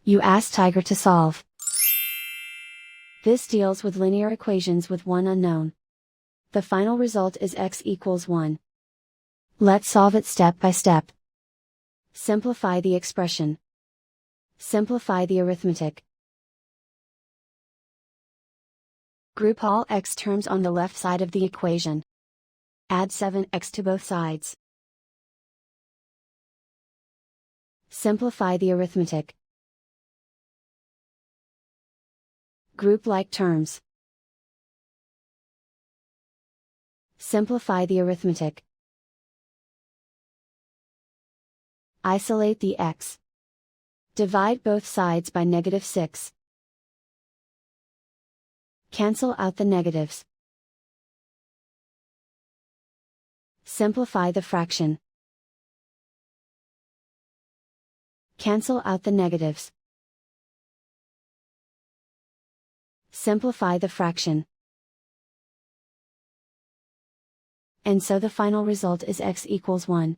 You ask Tiger to solve. This deals with linear equations with one unknown. The final result is x equals 1. Let's solve it step by step. Simplify the expression. Simplify the arithmetic. Group all x terms on the left side of the equation. Add 7x to both sides. Simplify the arithmetic. Group like terms. Simplify the arithmetic. Isolate the x. Divide both sides by -6. Cancel out the negatives. Simplify the fraction. Cancel out the negatives. Simplify the fraction. And so the final result is x equals 1.